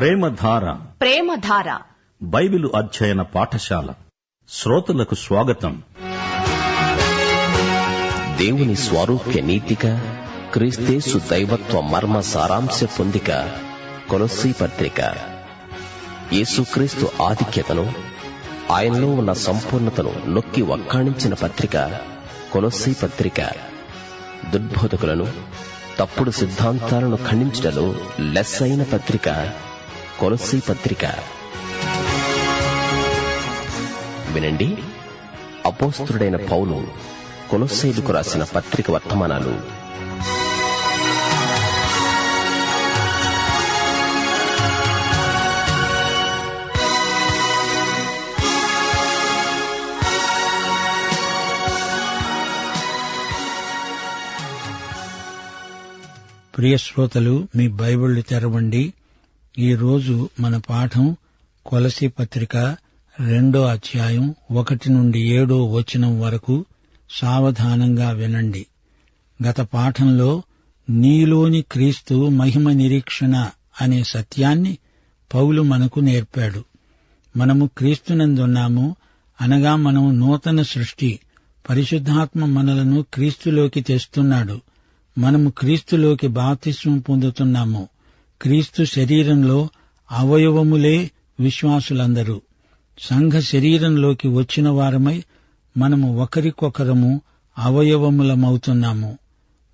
ప్రేమధార Bible అధ్యయన పాఠశాల శ్రోతలకు స్వాగతం. దేవుని స్వరూప్య నీతిక, క్రీస్తేసు దైవత్వ మర్మ సారాంశ పొందిక కొలస్సీ పత్రిక. యేసుక్రీస్తు ఆధిక్యతను, ఆయనలో ఉన్న సంపూర్ణతను నొక్కి వక్కాణించిన పత్రిక కొలస్సీ పత్రిక. దుర్బోధకులను, తప్పుడు సిద్ధాంతాలను ఖండించడంలో లెస్సైన పత్రిక కొలస్సీ పత్రిక. వినండి, అపోస్తలుడైన పౌలు కొలస్సీయులకు రాసిన పత్రిక వర్తమానాలు. ప్రియ శ్రోతలు, మీ బైబిళ్లు తెరవండి. ఈరోజు మన పాఠం కొలస్సీ పత్రిక 2వ అధ్యాయం 1 నుండి 7వ వచనం వరకు. సావధానంగా వినండి. గత పాఠంలో నీలోని క్రీస్తు మహిమ నిరీక్షణ అనే సత్యాన్ని పౌలు మనకు నేర్పాడు. మనము క్రీస్తునందున్నాము అనగా మనం నూతన సృష్టి. పరిశుద్ధాత్మ మనలను క్రీస్తులోకి తెస్తున్నాడు. మనము క్రీస్తులోకి బాప్తిస్మం పొందుతున్నాము. క్రీస్తు శరీరంలో అవయవములే విశ్వాసులందరూ. సంఘ శరీరంలోకి వచ్చిన వారమై మనము ఒకరికొకరము అవయవములమవుతున్నాము.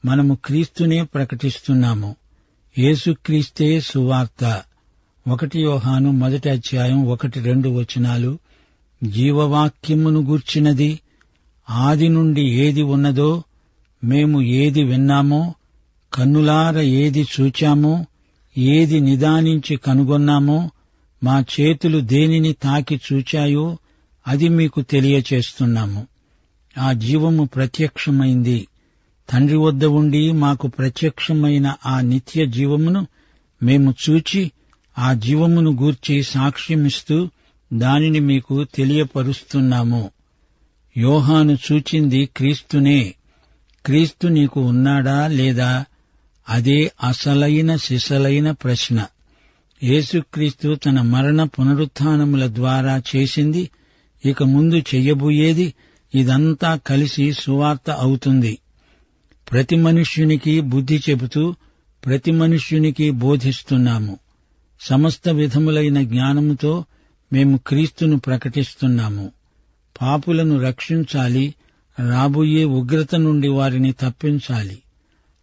మనము క్రీస్తునే ప్రకటిస్తున్నాము. యేసుక్రీస్తే సువార్త. 1 యోహాను 1వ అధ్యాయం 1-2 వచనాలు. జీవవాక్యమును గూర్చినది, ఆది నుండి ఏది ఉన్నదో, మేము ఏది విన్నామో, కన్నులార ఏది చూచామో, ఏది నిదానించి కనుగొన్నామో, మా చేతులు దేనిని తాకి చూచాయో అది మీకు తెలియచేస్తున్నాము. ఆ జీవము ప్రత్యక్షమైంది. తండ్రి వద్ద ఉండి మాకు ప్రత్యక్షమైన ఆ నిత్య జీవమును మేము చూచి ఆ జీవమును గూర్చి సాక్ష్యమిస్తూ దానిని మీకు తెలియపరుస్తున్నాము. యోహాను చూచింది క్రీస్తునే. క్రీస్తు నీకు ఉన్నాడా లేదా? అదే అసలైన సిసలైన ప్రశ్న. యేసుక్రీస్తు తన మరణ పునరుత్థానముల ద్వారా చేసింది, ఇక ముందు చెయ్యబోయేది, ఇదంతా కలిసి సువార్త అవుతుంది. ప్రతి మనుష్యునికి బుద్ధి చెబుతూ ప్రతి మనుష్యునికి బోధిస్తున్నాము. సమస్త విధములైన జ్ఞానముతో మేము క్రీస్తును ప్రకటిస్తున్నాము. పాపులను రక్షించాలి, రాబోయే ఉగ్రత నుండి వారిని తప్పించాలి.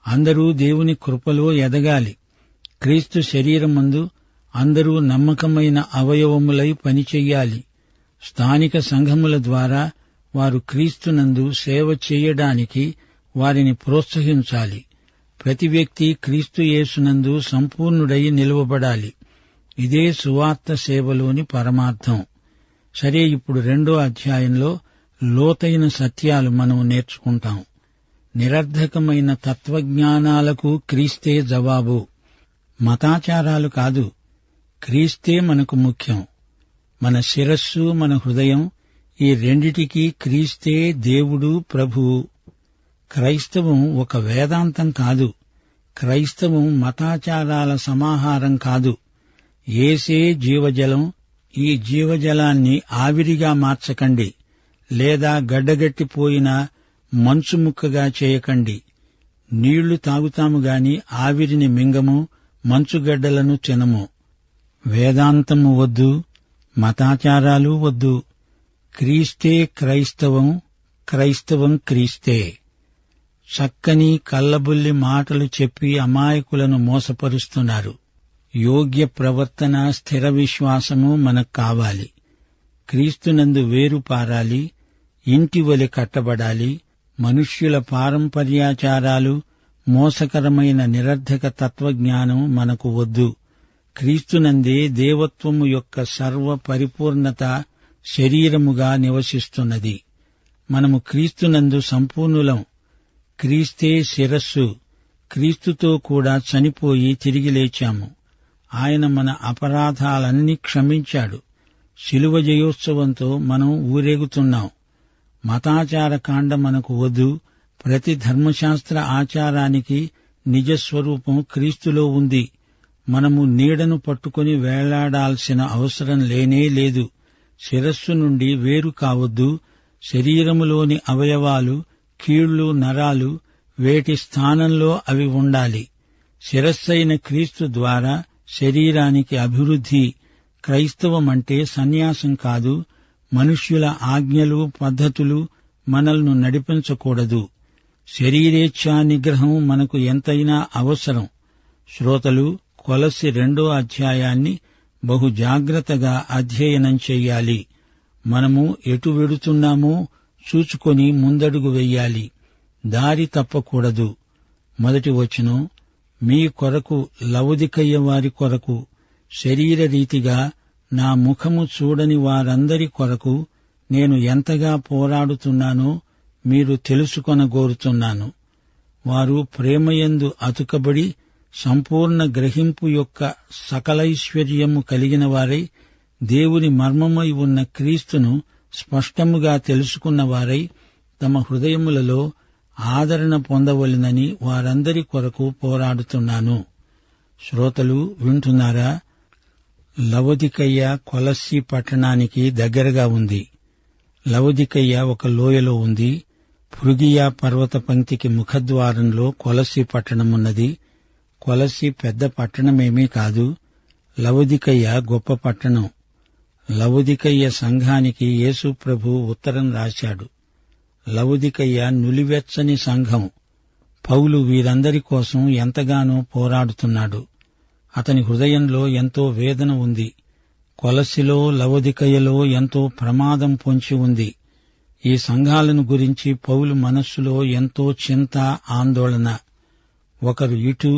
అందరూ దేవుని కృపలో ఎదగాలి. క్రీస్తు శరీరమందు అందరూ నమ్మకమైన అవయవములై పనిచెయ్యాలి. స్థానిక సంఘముల ద్వారా వారు క్రీస్తునందు సేవ చేయడానికి వారిని ప్రోత్సహించాలి. ప్రతి వ్యక్తి క్రీస్తు యేసునందు సంపూర్ణుడై నిలువబడాలి. ఇదే సువార్త సేవలోని పరమార్థం. సరే, ఇప్పుడు 2వ అధ్యాయంలో లోతైన సత్యాలు మనం నేర్చుకుంటాం. నిరర్ధకమైన తత్వజ్ఞానాలకు క్రీస్తే జవాబు. మతాచారాలు కాదు, క్రీస్తే మనకు ముఖ్యం. మన శిరస్సు, మన హృదయం, ఈ రెండిటికీ క్రీస్తే దేవుడు, ప్రభువు. క్రైస్తవం ఒక వేదాంతం కాదు. క్రైస్తవం మతాచారాల సమాహారం కాదు. యేసే జీవజలం. ఈ జీవజలాన్ని ఆవిరిగా మార్చకండి, లేదా గడ్డగట్టిపోయిన మంచు ముక్కగా చేయకండి. నీళ్లు తాగుతాము గాని ఆవిరిని మింగము, మంచుగడ్డలను తినము. వేదాంతము వద్దు, మతాచారాలు వద్దు. క్రీస్తే క్రైస్తవం, క్రైస్తవం క్రీస్తే. చక్కని కల్లబుల్లి మాటలు చెప్పి అమాయకులను మోసపరుస్తున్నారు. యోగ్య ప్రవర్తన, స్థిర విశ్వాసము మనకు కావాలి. క్రీస్తునందు వేరు పారాలి, ఇంటివలె కట్టబడాలి. మనుష్యుల పారంపర్యాచారాలు, మోసకరమైన నిరర్ధక తత్వజ్ఞానం మనకు వద్దు. క్రీస్తునందే దేవత్వము యొక్క సర్వ పరిపూర్ణత శరీరముగా నివసిస్తున్నది. మనము క్రీస్తునందు సంపూర్ణులం. క్రీస్తే శిరస్సు. క్రీస్తుతో కూడా చనిపోయి తిరిగి లేచాము. ఆయన మన అపరాధాలన్నీ క్షమించాడు. శిలువ జయోత్సవంతో మనం ఊరేగుతున్నాం. మతాచార కాండ మనకు వద్దు. ప్రతి ధర్మశాస్త్ర ఆచారానికి నిజస్వరూపం క్రీస్తులో ఉంది. మనము నీడను పట్టుకొని వేలాడాల్సిన అవసరం లేనే లేదు. శిరస్సు నుండి వేరు కావద్దు. శరీరములోని అవయవాలు, కీళ్లు, నరాలు వేటి స్థానంలో అవి ఉండాలి. శిరస్సైన క్రీస్తు ద్వారా శరీరానికి అభివృద్ధి. క్రైస్తవమంటే సన్యాసం కాదు. మనుష్యుల ఆజ్ఞలు, పద్ధతులు మనల్ని నడిపించకూడదు. శరీరేచ్ఛా నిగ్రహం మనకు ఎంతైనా అవసరం. శ్రోతలు, కొలస్సీ 2వ అధ్యాయాన్ని బహు జాగ్రత్తగా అధ్యయనం చెయ్యాలి. మనము ఎటు వెడుతున్నామో చూచుకొని ముందడుగు వెయ్యాలి. దారి తప్పకూడదు. 1వ వచనం, మీ కొరకు లవొదికయ వారి కొరకు శరీరరీతిగా నా ముఖము చూడని వారందరి కొరకు నేను ఎంతగా పోరాడుతున్నానో మీరు తెలుసుకొనగోరుతున్నాను. వారు ప్రేమయందు అతుకబడి సంపూర్ణ గ్రహింపు యొక్క సకలైశ్వర్యము కలిగిన వారై దేవుని మర్మమై ఉన్న క్రీస్తును స్పష్టముగా తెలుసుకున్నవారై తమ హృదయములలో ఆదరణ పొందవలెనని వారందరి కొరకు పోరాడుతున్నాను. శ్రోతలు వింటున్నారా? లవొదికయ కొలస్సీ పట్టణానికి దగ్గరగా ఉంది. లవొదికయ ఒక లోయలో ఉంది. ఫ్రుగియా పర్వత పంక్తికి ముఖద్వారంలో కొలస్సీ పట్టణమున్నది. కొలస్సీ పెద్ద పట్టణమేమీ కాదు. లవొదికయ గొప్ప పట్టణం. లవొదికయ సంఘానికి యేసు ప్రభు ఉత్తరం రాశాడు. లవొదికయ నులివెచ్చని సంఘం. పౌలు వీరందరి కోసం ఎంతగానో పోరాడుతున్నాడు. అతని హృదయంలో ఎంతో వేదన ఉంది. కొలస్సీలో, లవొదికయలో ఎంతో ప్రమాదం పొంచి ఉంది. ఈ సంఘాలను గురించి పౌలు మనస్సులో ఎంతో చింత, ఆందోళన. ఒకరు ఇటు,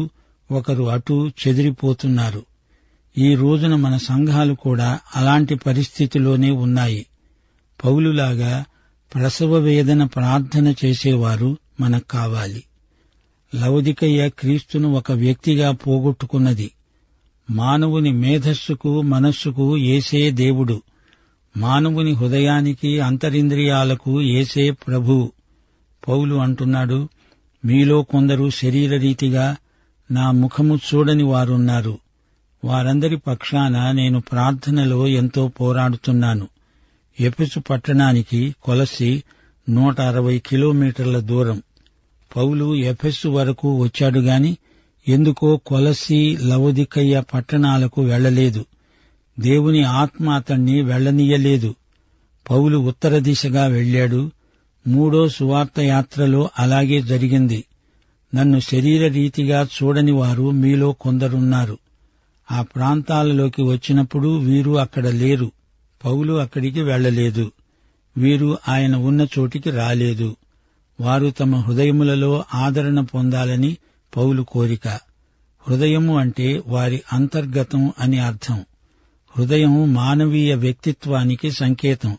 ఒకరు అటు చెదిరిపోతున్నారు. ఈ రోజున మన సంఘాలు కూడా అలాంటి పరిస్థితిలోనే ఉన్నాయి. పౌలులాగా ప్రసవ వేదన ప్రార్థన చేసేవారు మనకు కావాలి. లవొదికయ క్రీస్తును ఒక వ్యక్తిగా పోగొట్టుకున్నది. మానవుని మేధస్సుకు, మనస్సుకు యేసే దేవుడు. మానవుని హృదయానికి, అంతరింద్రియాలకు యేసే ప్రభువు. పౌలు అంటున్నాడు, మీలో కొందరు శరీరరీతిగా నా ముఖము చూడని వారున్నారు. వారందరి పక్షాన నేను ప్రార్థనలో ఎంతో పోరాడుతున్నాను. ఎఫెసు పట్టణానికి కొలస్సీ 160 కిలోమీటర్ల దూరం. పౌలు ఎఫెసు వరకు వచ్చాడుగాని ఎందుకో కొలస్సీ, లవొదికయ పట్టణాలకు వెళ్లలేదు. దేవుని ఆత్మ అతణ్ణి వెళ్లనీయలేదు. పౌలు ఉత్తర దిశగా వెళ్లాడు. 3వ సువార్త యాత్రలో అలాగే జరిగింది. నన్ను శరీరరీతిగా చూడని వారు మీలో కొందరున్నారు. ఆ ప్రాంతాలలోకి వచ్చినప్పుడు వీరు అక్కడ లేరు. పౌలు అక్కడికి వెళ్లలేదు. వీరు ఆయన ఉన్న చోటికి రాలేదు. వారు తమ హృదయములలో ఆదరణ పొందాలని పౌలు కోరిక. హృదయము అంటే వారి అంతర్గతం అని అర్థం. హృదయం మానవీయ వ్యక్తిత్వానికి సంకేతం.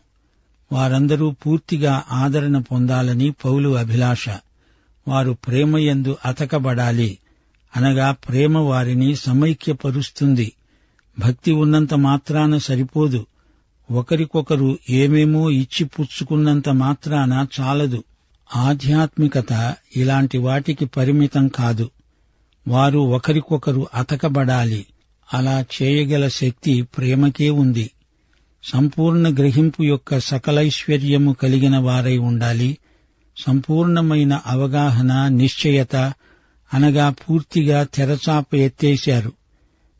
వారందరూ పూర్తిగా ఆదరణ పొందాలని పౌలు అభిలాష. వారు ప్రేమయందు అతకబడాలి. అనగా ప్రేమ వారిని సమైక్యపరుస్తుంది. భక్తి ఉన్నంత మాత్రాన సరిపోదు. ఒకరికొకరు ఏమేమో ఇచ్చి పుచ్చుకున్నంత మాత్రాన చాలదు. ఆధ్యాత్మికత ఇలాంటి వాటికి పరిమితం కాదు. వారు ఒకరికొకరు అతకబడాలి. అలా చేయగల శక్తి ప్రేమకే ఉంది. సంపూర్ణ గ్రహింపు యొక్క సకలైశ్వర్యము కలిగిన వారై ఉండాలి. సంపూర్ణమైన అవగాహన, నిశ్చయత అనగా పూర్తిగా తెరచాప ఎత్తేశారు.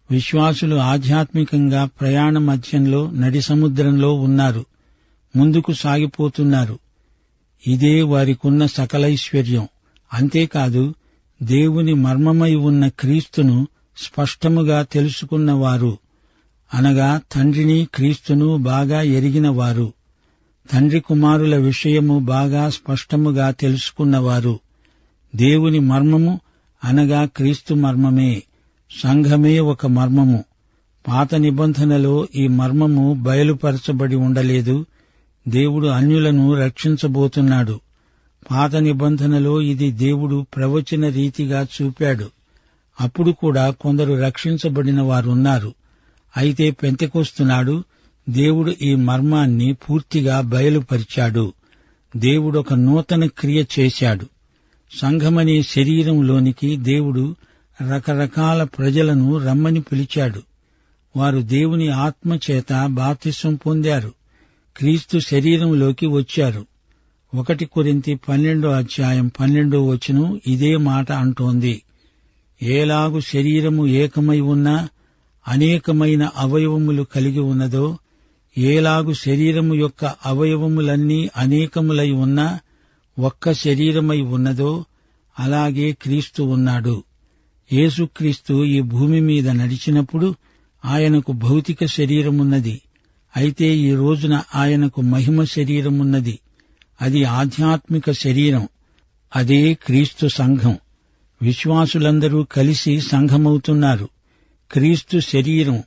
విశ్వాసులు ఆధ్యాత్మికంగా ప్రయాణ మధ్యంలో నడి సముద్రంలో ఉన్నారు. ముందుకు సాగిపోతున్నారు. ఇదే వారికున్న సకలైశ్వర్యం. అంతేకాదు, దేవుని మర్మమై ఉన్న క్రీస్తును స్పష్టముగా తెలుసుకున్నవారు, అనగా తండ్రిని, క్రీస్తును బాగా ఎరిగినవారు, తండ్రి కుమారుల విషయము బాగా స్పష్టముగా తెలుసుకున్నవారు. దేవుని మర్మము అనగా క్రీస్తు మర్మమే. సంఘమే ఒక మర్మము. పాత నిబంధనలో ఈ మర్మము బయలుపరచబడి ఉండలేదు. దేవుడు అన్యులను రక్షించబోతున్నాడు. పాత నిబంధనలో ఇది దేవుడు ప్రవచన రీతిగా చూపాడు. అప్పుడు కూడా కొందరు రక్షించబడిన వారున్నారు. అయితే పెంతెకొస్తునాడు దేవుడు ఈ మర్మాన్ని పూర్తిగా బయలుపరిచాడు. దేవుడొక నూతన క్రియ చేశాడు. సంఘమనే శరీరంలోనికి దేవుడు రకరకాల ప్రజలను రమ్మని పిలిచాడు. వారు దేవుని ఆత్మచేత బాప్తిసం పొందారు, క్రీస్తు శరీరంలోకి వచ్చారు. 1 కొరింథీ 12:12 ఇదే మాట అంటోంది. ఏలాగు శరీరము ఏకమై ఉన్నా అనేకమైన అవయవములు కలిగి ఉన్నదో, ఏలాగు శరీరము యొక్క అవయవములన్నీ అనేకములై ఉన్నా ఒక్క శరీరమై ఉన్నదో, అలాగే క్రీస్తు ఉన్నాడు. యేసుక్రీస్తు ఈ భూమి మీద నడిచినప్పుడు ఆయనకు భౌతిక శరీరమున్నది. అయితే ఈ రోజున ఆయనకు మహిమ శరీరమున్నది. అది ఆధ్యాత్మిక శరీరం. అదే క్రీస్తు సంఘం. విశ్వాసులందరూ కలిసి సంఘమవుతున్నారు. క్రీస్తు శరీరం,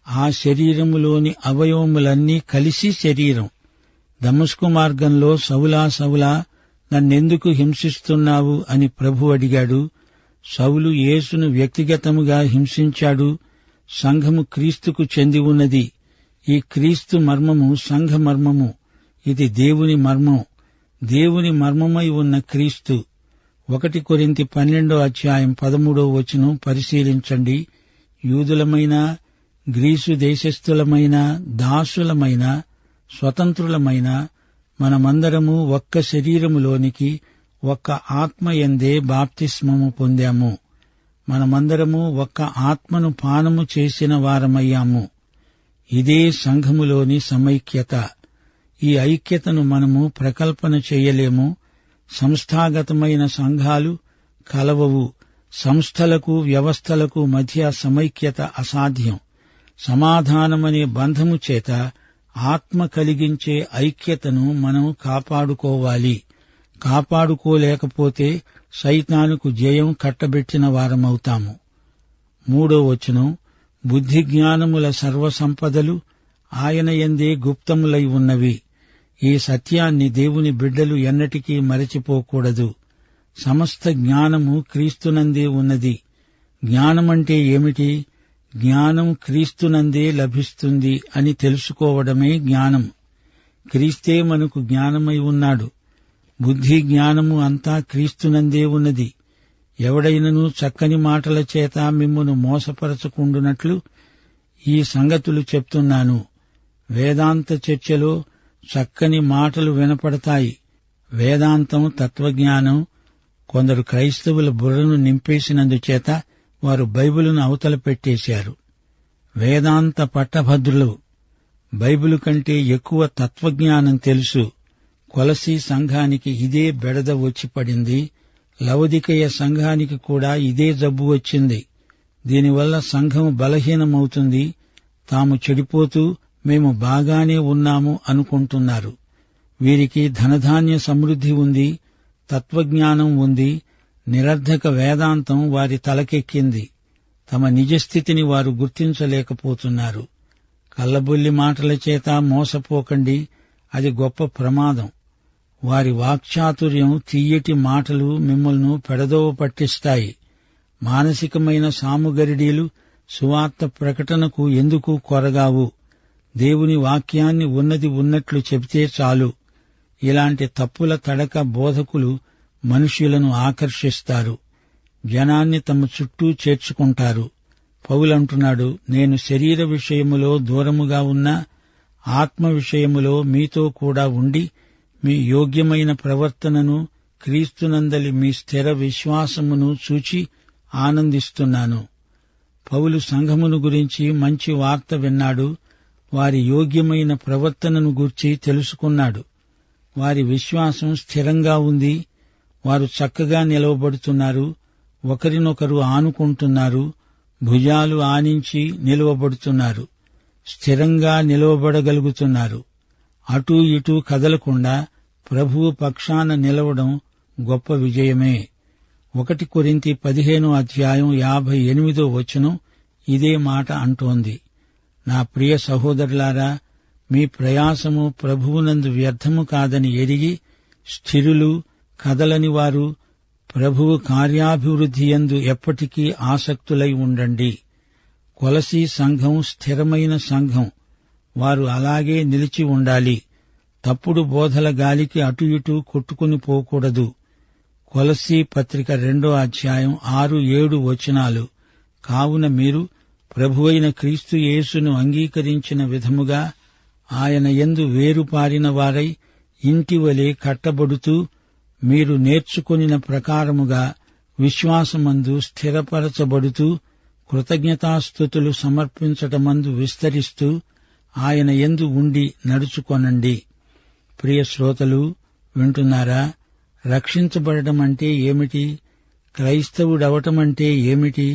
ఆ శరీరములోని అవయవములన్నీ కలిసి శరీరం. దమస్కు మార్గంలో సౌలా సౌలా నన్నెందుకు హింసిస్తున్నావు అని ప్రభు అడిగాడు. సౌలు యేసును వ్యక్తిగతముగా హింసించాడు. సంఘము క్రీస్తుకు చెంది ఉన్నది. ఈ క్రీస్తు మర్మము సంఘ మర్మము. ఇది దేవుని మర్మం, దేవుని మర్మమై ఉన్న క్రీస్తు. 1 కొరింథీ 12:13 పరిశీలించండి. యూదులమైన, గ్రీసు దేశస్థులమైన, దాసులమైన, స్వతంత్రులమైన మనమందరము ఒక్క శరీరములోనికి ఒక్క ఆత్మయందే బాప్తిస్మము పొందాము. మనమందరము ఒక్క ఆత్మను పానము చేసిన వారమయ్యాము. ఇదే సంఘములోని సమైక్యత. ఈ ఐక్యతను మనము ప్రకల్పన చేయలేము. సంస్థాగతమైన సంఘాలు కలవవు. సంస్థలకు, వ్యవస్థలకు మధ్య సమైక్యత అసాధ్యం. సమాధానమనే బంధము చేత ఆత్మ కలిగించే ఐక్యతను మనం కాపాడుకోవాలి. కాపాడుకోలేకపోతే సైతానుకు జయం కట్టబెట్టిన వారమవుతాము. 3 బుద్ధి జ్ఞానముల సర్వసంపదలు ఆయన యందే గుప్తములై ఉన్నవి. ఈ సత్యాన్ని దేవుని బిడ్డలు ఎన్నటికీ మరచిపోకూడదు. సమస్త జ్ఞానము క్రీస్తునందే ఉన్నది. జ్ఞానమంటే ఏమిటి? జ్ఞానం క్రీస్తునందే లభిస్తుంది అని తెలుసుకోవడమే జ్ఞానం. క్రీస్తే మనకు జ్ఞానమై ఉన్నాడు. బుద్ధి జ్ఞానము అంతా క్రీస్తునందే ఉన్నది. ఎవడైనను చక్కని మాటల చేత మిమ్మును మోసపరచకుండునట్లు ఈ సంగతులు చెప్తున్నాను. వేదాంత చర్చలో చక్కని మాటలు వినపడతాయి. వేదాంతం, తత్వజ్ఞానం కొందరు క్రైస్తవుల బుర్రను నింపేసినందుచేత వారు బైబిలును అవతల పెట్టేశారు. వేదాంత పట్టభద్రులు. బైబిలు కంటే ఎక్కువ తత్వజ్ఞానం తెలుసు. కొలసీ సంఘానికి ఇదే బెడద వచ్చి పడింది. లవొదికయ సంఘానికి కూడా ఇదే జబ్బు వచ్చింది. దీనివల్ల సంఘం బలహీనమవుతుంది. తాము చెడిపోతూ మేము బాగానే ఉన్నాము అనుకుంటున్నారు. వీరికి ధనధాన్య సమృద్ధి ఉంది, తత్వజ్ఞానం ఉంది. నిరర్ధక వేదాంతం వారి తలకెక్కింది. తమ నిజస్థితిని వారు గుర్తించలేకపోతున్నారు. కల్లబొల్లి మాటల చేత మోసపోకండి, అది గొప్ప ప్రమాదం. వారి వాక్చాతుర్యం, తీయటి మాటలు మిమ్మల్ని పెడదోవ పట్టిస్తాయి. మానసికమైన సాముగరిడీలు సువార్త ప్రకటనకు ఎందుకు కొరగావు? దేవుని వాక్యాన్ని ఉన్నది ఉన్నట్లు చెబితే చాలు. ఇలాంటి తప్పుల తడక బోధకులు మనుష్యులను ఆకర్షిస్తారు. జనాన్ని తమ చుట్టూ చేర్చుకుంటారు. పౌలంటున్నాడు, నేను శరీర విషయములో దూరముగా ఉన్నా ఆత్మ విషయములో మీతో కూడా ఉండి మీ యోగ్యమైన ప్రవర్తనను, క్రీస్తునందలి మీ స్థిర విశ్వాసమును చూచి ఆనందిస్తున్నాను. పౌలు సంఘమును గురించి మంచి వార్త విన్నాడు. వారి యోగ్యమైన ప్రవర్తనను గూర్చి తెలుసుకున్నాడు. వారి విశ్వాసం స్థిరంగా ఉంది. వారు చక్కగా నిలవబడుతున్నారు. ఒకరినొకరు ఆనుకుంటున్నారు. భుజాలు ఆనించి నిలవబడుతున్నారు. స్థిరంగా నిలవబడగలుగుతున్నారు. అటూ ఇటూ కదలకుండా ప్రభువు పక్షాన నిలవడం గొప్ప విజయమే. 1 కొరింథీ 15:58 ఇదే మాట అంటోంది. నా ప్రియ సహోదరులారా, మీ ప్రయాసము ప్రభువునందు వ్యర్థము కాదని ఎరిగి స్థిరులు, కదలని వారు ప్రభువు కార్యాభివృద్ధియందు ఎప్పటికీ ఆసక్తులై ఉండండి. కొలసీ సంఘం స్థిరమైన సంఘం. వారు అలాగే నిలిచి ఉండాలి. తప్పుడు బోధల గాలికి అటు ఇటు కొట్టుకుని పోకూడదు. కొలస్సీ పత్రిక 2వ అధ్యాయం 6-7 వచనాలు. కావున మీరు ప్రభువైన క్రీస్తు యేసును అంగీకరించిన విధముగా ఆయన యందు వేరుపారిన వారై ఇంటివలె కట్టబడుతూ మీరు నేర్చుకొనిన ప్రకారముగా విశ్వాసమందు స్థిరపరచబడుతూ కృతజ్ఞతాస్తుతులు సమర్పించటమందు విస్తరిస్తూ ఆయన యందు ఉండి నడుచుకొనండి. ప్రియ శ్రోతలు, వింటున్నారా? రక్షించబడటమంటే ఏమిటి? క్రైస్తవుడవటమంటే ఏమిటి?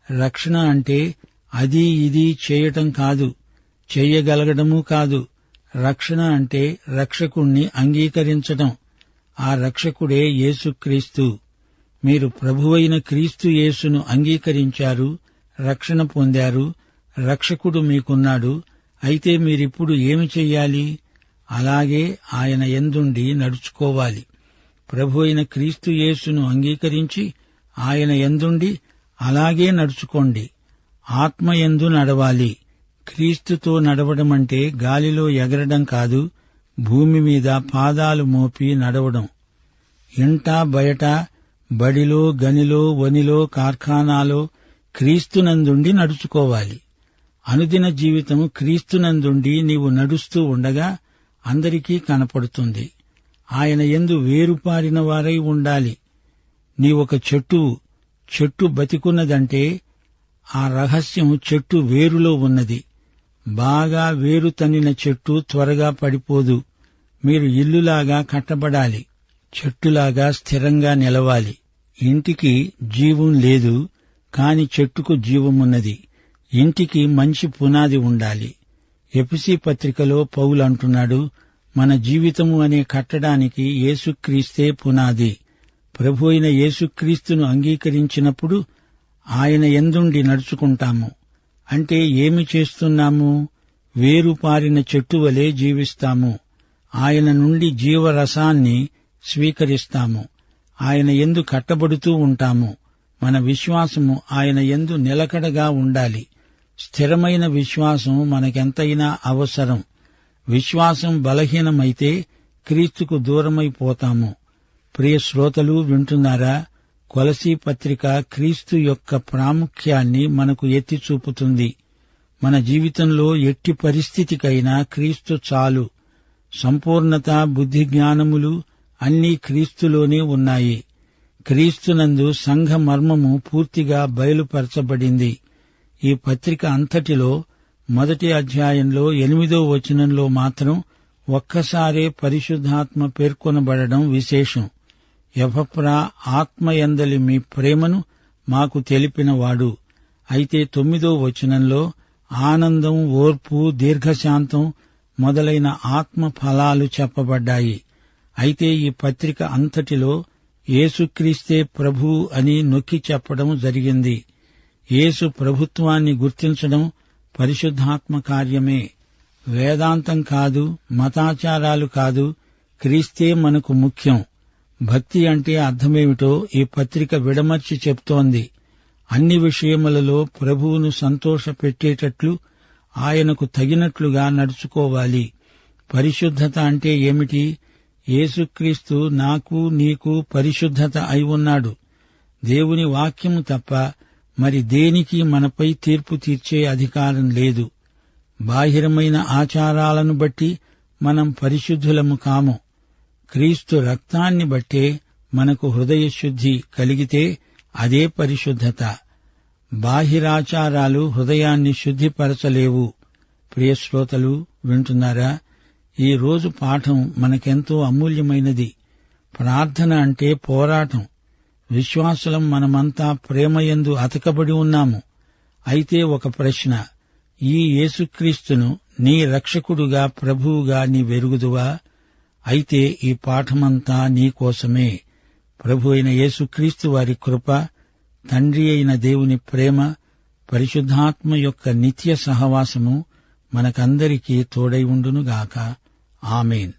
రక్షణ అంటే అది ఇది చేయటం కాదు, చెయ్యగలగడమూ కాదు. రక్షణ అంటే రక్షకుణ్ణి అంగీకరించటం. ఆ రక్షకుడే యేసుక్రీస్తు. మీరు ప్రభువైన క్రీస్తు యేసును అంగీకరించారు, రక్షణ పొందారు, రక్షకుడు మీకున్నాడు. అయితే మీరిప్పుడు ఏమి చెయ్యాలి? అలాగే ఆయన యందుండి నడుచుకోవాలి. ప్రభువైన క్రీస్తు యేసును అంగీకరించి ఆయన యందుండి అలాగే నడుచుకోండి. ఆత్మయందు నడవాలి. క్రీస్తుతో నడవడమంటే గాలిలో ఎగరడం కాదు, భూమి మీద పాదాలు మోపి నడవడం. ఇంట బయట, బడిలో, గనిలో, వనిలో, కార్ఖానాలో క్రీస్తునందుండి నడుచుకోవాలి. అనుదిన జీవితం క్రీస్తునందుండి నీవు నడుస్తూ ఉండగా అందరికీ కనపడుతుంది. ఆయన యందు వేరుపారిన వారై ఉండాలి. నీవొక చెట్టు బతికున్నదంటే ఆ రహస్యం చెట్టు వేరులో ఉన్నది. బాగా వేరు తన్నిన చెట్టు త్వరగా పడిపోదు. మీరు ఇల్లులాగా కట్టబడాలి, చెట్టులాగా స్థిరంగా నిలవాలి. ఇంటికి జీవం లేదు, కాని చెట్టుకు జీవమున్నది. ఇంటికి మంచి పునాది ఉండాలి. ఎఫెసీ పత్రికలో పౌలు అంటున్నాడు, మన జీవితము అనే కట్టడానికి యేసుక్రీస్తే పునాది. ప్రభు అయిన యేసుక్రీస్తును అంగీకరించినప్పుడు ఆయన యందుండి నడుచుకుంటాము. అంటే ఏమి చేస్తున్నాము? వేరుపారిన చెట్టు వలె జీవిస్తాము. ఆయన నుండి జీవరసాన్ని స్వీకరిస్తాము. ఆయన యందు కట్టబడుతూ ఉంటాము. మన విశ్వాసము ఆయన యందు నిలకడగా ఉండాలి. స్థిరమైన విశ్వాసం మనకెంతైనా అవసరం. విశ్వాసం బలహీనమైతే క్రీస్తుకు దూరమైపోతాము. ప్రియ శ్రోతలు, వింటున్నారా? కొలసీ పత్రిక క్రీస్తు యొక్క ప్రాముఖ్యాన్ని మనకు ఎత్తి చూపుతుంది. మన జీవితంలో ఎట్టి పరిస్థితికైనా క్రీస్తు చాలు. సంపూర్ణత, బుద్ధి, జ్ఞానములు అన్నీ క్రీస్తులోనే ఉన్నాయి. క్రీస్తునందు సంఘ మర్మము పూర్తిగా బయలుపరచబడింది. ఈ పత్రిక అంతటిలో మొదటి అధ్యాయంలో 8వ వచనంలో మాత్రం ఒక్కసారే పరిశుద్ధాత్మ పేర్కొనబడడం విశేషం. ఎపఫ్రా ఆత్మయందలి మీ ప్రేమను మాకు తెలిపినవాడు. అయితే 9వ వచనంలో ఆనందం, ఓర్పు, దీర్ఘశాంతం మొదలైన ఆత్మ ఫలాలు చెప్పబడ్డాయి. అయితే ఈ పత్రిక అంతటిలో యేసుక్రీస్తే ప్రభువు అని నొక్కి చెప్పడం జరిగింది. యేసు ప్రభుత్వాన్ని గుర్తించడం పరిశుద్ధాత్మ కార్యమే. వేదాంతం కాదు, మతాచారాలు కాదు, క్రీస్తే మనకు ముఖ్యం. భక్తి అంటే అర్థమేమిటో ఈ పత్రిక విడమర్చి చెప్తోంది. అన్ని విషయములలో ప్రభువును సంతోషపెట్టేటట్లు ఆయనకు తగినట్లుగా నడుచుకోవాలి. పరిశుద్ధత అంటే ఏమిటి? యేసుక్రీస్తు నాకు నీకు పరిశుద్ధత అయి ఉన్నాడు. దేవుని వాక్యము తప్ప మరి దేనికి మనపై తీర్పు తీర్చే అధికారం లేదు. బాహిరమైన ఆచారాలను బట్టి మనం పరిశుద్ధులము కాము. క్రీస్తు రక్తాన్ని బట్టే మనకు హృదయశుద్ధి కలిగితే అదే పరిశుద్ధత. బాహిరాచారాలు హృదయాన్ని శుద్ధిపరచలేవు. ప్రియశ్రోతలు, వింటున్నారా? ఈ రోజు పాఠం మనకెంతో అమూల్యమైనది. ప్రార్థన అంటే పోరాటం. విశ్వాసులం మనమంతా ప్రేమయందు అతకబడి ఉన్నాము. అయితే ఒక ప్రశ్న, ఈ యేసుక్రీస్తును నీ రక్షకుడుగా, ప్రభువుగా నీవెరుగుదువా? అయితే ఈ పాఠమంతా నీకోసమే. ప్రభు అయిన యేసుక్రీస్తు వారి కృప, తండ్రి అయిన దేవుని ప్రేమ, పరిశుద్ధాత్మ యొక్క నిత్య సహవాసము మనకందరికీ తోడై ఉండునుగాక. ఆమేన్.